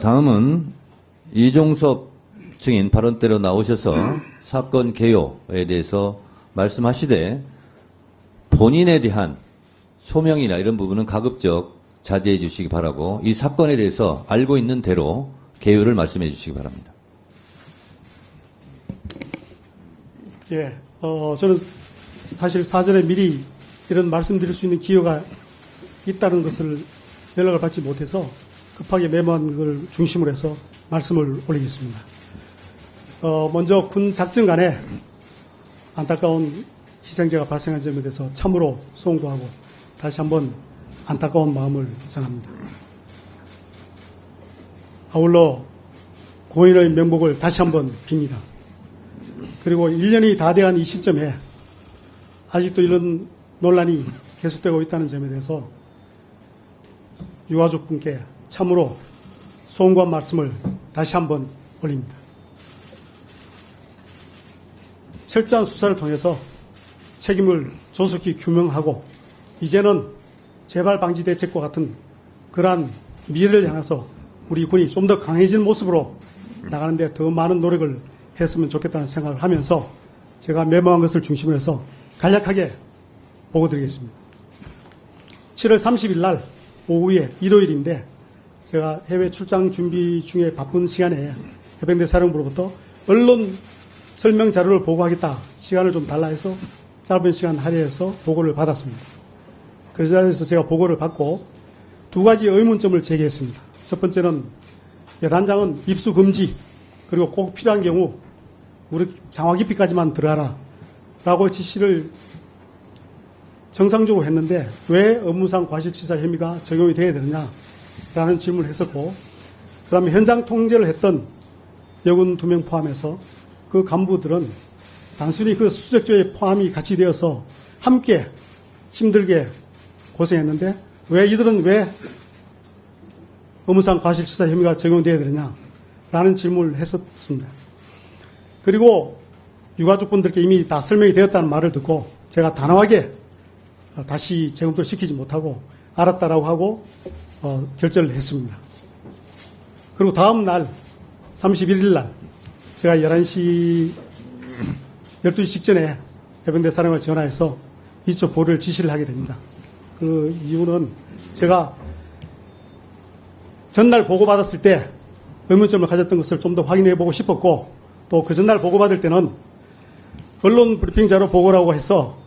다음은 이종섭 증인 발언대로 나오셔서 사건 개요에 대해서 말씀하시되 본인에 대한 소명이나 이런 부분은 가급적 자제해 주시기 바라고 이 사건에 대해서 알고 있는 대로 개요를 말씀해 주시기 바랍니다. 예, 저는 사실 사전에 미리 이런 말씀드릴 수 있는 기회가 있다는 것을 연락을 받지 못해서 급하게 메모한 걸 중심으로 해서 말씀을 올리겠습니다. 먼저 군 작전간에 안타까운 희생자가 발생한 점에 대해서 참으로 송구하고 다시 한번 안타까운 마음을 전합니다. 아울러 고인의 명복을 다시 한번 빕니다. 그리고 1년이 다 돼간 이 시점에 아직도 이런 논란이 계속되고 있다는 점에 대해서 유가족분께 참으로 송구한 말씀을 다시 한번 올립니다. 철저한 수사를 통해서 책임을 조속히 규명하고 이제는 재발 방지 대책과 같은 그러한 미래를 향해서 우리 군이 좀 더 강해진 모습으로 나가는데 더 많은 노력을 했으면 좋겠다는 생각을 하면서 제가 메모한 것을 중심으로 해서 간략하게 보고드리겠습니다. 7월 30일 날 오후에 일요일인데 제가 해외 출장 준비 중에 바쁜 시간에 해병대 사령부로부터 언론 설명 자료를 보고하겠다. 시간을 좀 달라 해서 짧은 시간 할애해서 보고를 받았습니다. 그 자리에서 제가 보고를 받고 두 가지 의문점을 제기했습니다. 첫 번째는 여단장은 입수 금지 그리고 꼭 필요한 경우 무릎 장화 깊이까지만 들어가라 라고 지시를 정상적으로 했는데 왜 업무상 과실치사 혐의가 적용이 돼야 되느냐라는 질문을 했었고 그 다음에 현장 통제를 했던 여군 2명 포함해서 그 간부들은 단순히 그 수색조에 포함이 같이 되어서 함께 힘들게 고생했는데 왜 이들은 왜 업무상 과실치사 혐의가 적용돼야 되느냐라는 질문을 했었습니다. 그리고 유가족분들께 이미 다 설명이 되었다는 말을 듣고 제가 단호하게 다시 재검토를 시키지 못하고 알았다라고 하고 결재를 했습니다. 그리고 다음 날 31일 날 제가 12시 직전에 해병대 사령관에 전화해서 이쪽 보류를 지시를 하게 됩니다. 그 이유는 제가 전날 보고받았을 때 의문점을 가졌던 것을 좀 더 확인해 보고 싶었고 또 그 전날 보고받을 때는 언론 브리핑자로 보고라고 해서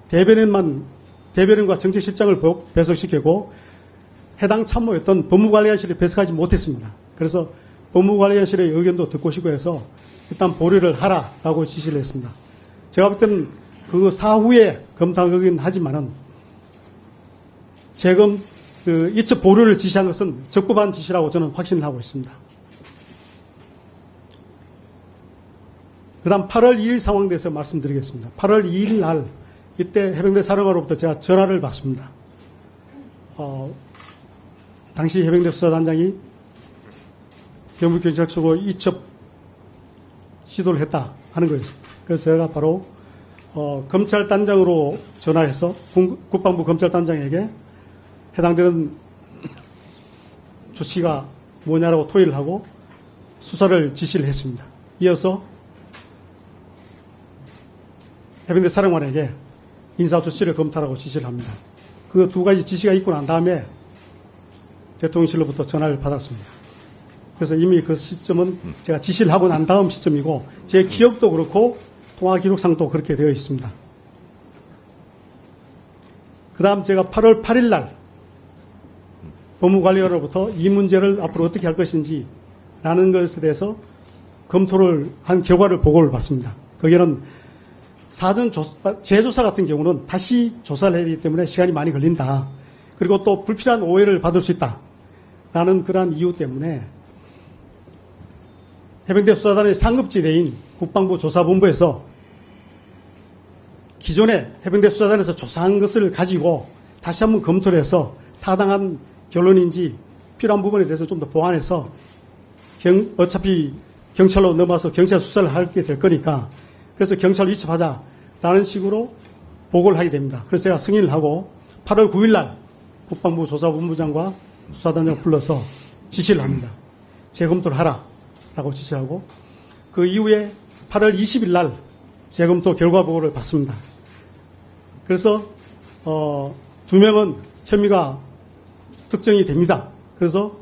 대변인과 정책실장을 배석시키고 해당 참모였던 법무관리관실에 배석하지 못했습니다. 그래서 법무관리관실의 의견도 듣고 싶고 해서 일단 보류를 하라라고 지시를 했습니다. 제가 볼 때는 그 사후에 검토하긴 하지만은 이첩 보류를 지시한 것은 적법한 지시라고 저는 확신을 하고 있습니다. 그 다음 8월 2일 상황에 대해서 말씀드리겠습니다. 8월 2일 날 이때 해병대 사령관으로부터 제가 전화를 받습니다. 당시 해병대 수사단장이 경북경찰서로 이첩 시도를 했다 하는 거였습니다. 그래서 제가 바로 검찰단장으로 전화해서 국방부 검찰단장에게 해당되는 조치가 뭐냐라고 토의를 하고 수사를 지시를 했습니다. 이어서 해병대 사령관에게 인사조치를 검토하라고 지시를 합니다. 그 두 가지 지시가 있고 난 다음에 대통령실로부터 전화를 받았습니다. 그래서 이미 그 시점은 제가 지시를 하고 난 다음 시점이고 제 기억도 그렇고 통화 기록상도 그렇게 되어 있습니다. 그 다음 제가 8월 8일 날 법무관리관으로부터 이 문제를 앞으로 어떻게 할 것인지 라는 것에 대해서 검토를 한 결과를 보고를 받습니다. 거기에는 사전 재조사 같은 경우는 다시 조사를 해야 되기 때문에 시간이 많이 걸린다. 그리고 또 불필요한 오해를 받을 수 있다. 라는 그러한 이유 때문에 해병대 수사단의 상급지대인 국방부 조사본부에서 기존에 해병대 수사단에서 조사한 것을 가지고 다시 한번 검토를 해서 타당한 결론인지 필요한 부분에 대해서 좀 더 보완해서 어차피 경찰로 넘어와서 경찰 수사를 하게 될 거니까 그래서 경찰로 이첩하자라는 식으로 보고를 하게 됩니다. 그래서 제가 승인을 하고 8월 9일 날 국방부 조사본부장과 수사단장을 불러서 지시를 합니다. 재검토를 하라라고 지시하고 그 이후에 8월 20일 날 재검토 결과 보고를 받습니다. 그래서 2명은 혐의가 특정이 됩니다. 그래서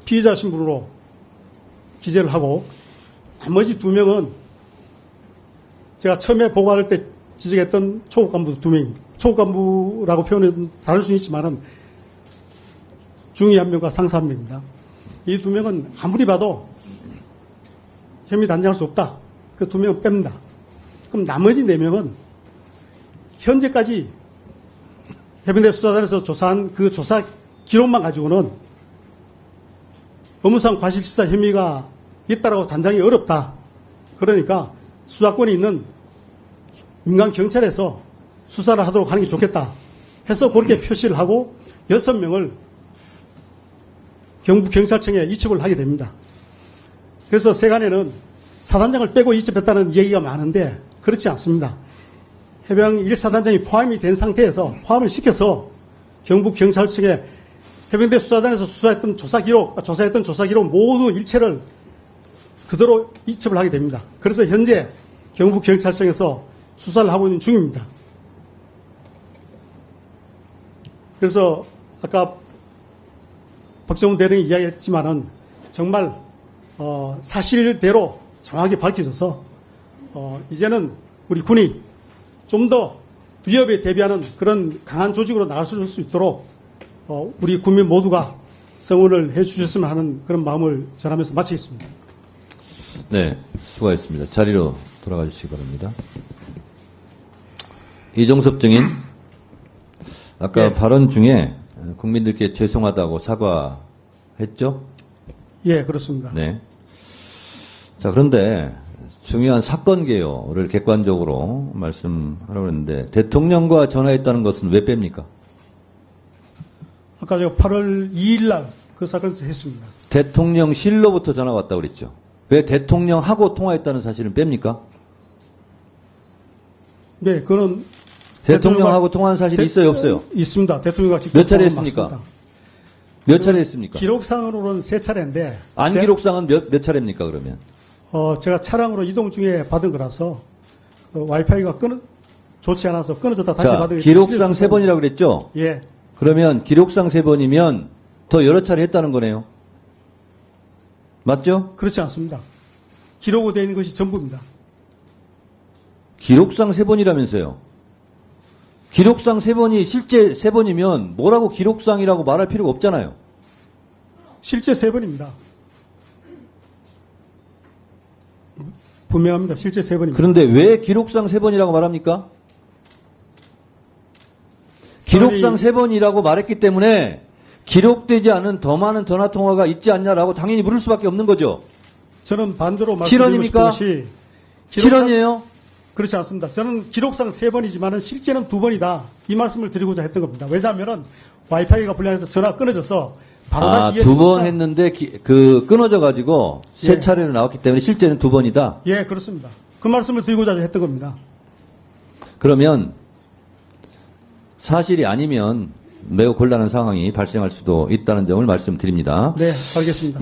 피의자 신분으로 기재를 하고 나머지 2명은 제가 처음에 보고할 때 지적했던 초급 간부 2명입니다. 초급 간부라고 표현은 다를 수 있지만은 중위 1명과 상사 1명입니다. 이 2명은 아무리 봐도 혐의 단정할 수 없다. 그 2명은 뺍니다. 그럼 나머지 4명은 현재까지 해병대 수사단에서 조사한 그 조사 기록만 가지고는 업무상 과실치사 혐의가 있다라고 단정이 어렵다. 그러니까 수사권이 있는 민간 경찰에서 수사를 하도록 하는 게 좋겠다 해서 그렇게 표시를 하고 6명을 경북경찰청에 이첩을 하게 됩니다. 그래서 세간에는 사단장을 빼고 이첩했다는 얘기가 많은데 그렇지 않습니다. 해병 1사단장이 포함이 된 상태에서 포함을 시켜서 경북경찰청에 해병대 수사단에서 조사했던 조사 기록 모두 일체를 그대로 이첩을 하게 됩니다. 그래서 현재 경북경찰청에서 수사를 하고 있는 중입니다. 그래서 아까 박정훈 대령이 이야기했지만은 정말 사실대로 정확히 밝혀져서 이제는 우리 군이 좀 더 위협에 대비하는 그런 강한 조직으로 나갈 수 있도록 우리 국민 모두가 성원을 해주셨으면 하는 그런 마음을 전하면서 마치겠습니다. 네, 수고하셨습니다. 자리로 돌아가 주시기 바랍니다. 이종섭 증인, 아까 네. 발언 중에 국민들께 죄송하다고 사과했죠? 예, 그렇습니다. 네. 자, 그런데 중요한 사건 개요를 객관적으로 말씀하라고 했는데 대통령과 전화했다는 것은 왜 뺍니까? 아까 제가 8월 2일 날 그 사건에서 했습니다. 대통령실로부터 전화가 왔다고 그랬죠. 왜 대통령하고 통화했다는 사실은 뺍니까? 네, 그거는 대통령하고 통화한 사실이 있어요, 없어요? 있습니다. 대통령과 직접 몇 차례 통화한 했습니까? 맞습니다. 몇 차례 했습니까? 기록상으로는 3차례인데 안 기록상은 몇 차례입니까, 그러면? 제가 차량으로 이동 중에 받은 거라서 와이파이가 좋지 않아서 끊어졌다 다시 자, 받은 게 기록상 3번이라고 그랬죠? 예, 그러면 기록상 3번이면 더 여러 차례 했다는 거네요. 맞죠? 그렇지 않습니다. 기록으로 되어 있는 것이 전부입니다. 기록상 3번이라면서요. 기록상 3번이 실제 3번이면 뭐라고 기록상이라고 말할 필요가 없잖아요. 실제 3번입니다. 분명합니다. 실제 3번입니다. 그런데 왜 기록상 3번이라고 말합니까? 기록상 3번이라고 말했기 때문에 기록되지 않은 더 많은 전화통화가 있지 않냐라고 당연히 물을 수밖에 없는 거죠. 저는 반대로 말씀드리고 실언입니까? 싶은 것이 실언이에요? 그렇지 않습니다. 저는 기록상 3번이지만 실제는 2번이다. 이 말씀을 드리고자 했던 겁니다. 왜냐하면 와이파이가 불량해서 전화가 끊어져서 바로 다시 2번 했는데 끊어져가지고 예. 3차례로 나왔기 때문에 실제는 2번이다. 예, 그렇습니다. 그 말씀을 드리고자 했던 겁니다. 그러면 사실이 아니면 매우 곤란한 상황이 발생할 수도 있다는 점을 말씀드립니다. 네, 알겠습니다.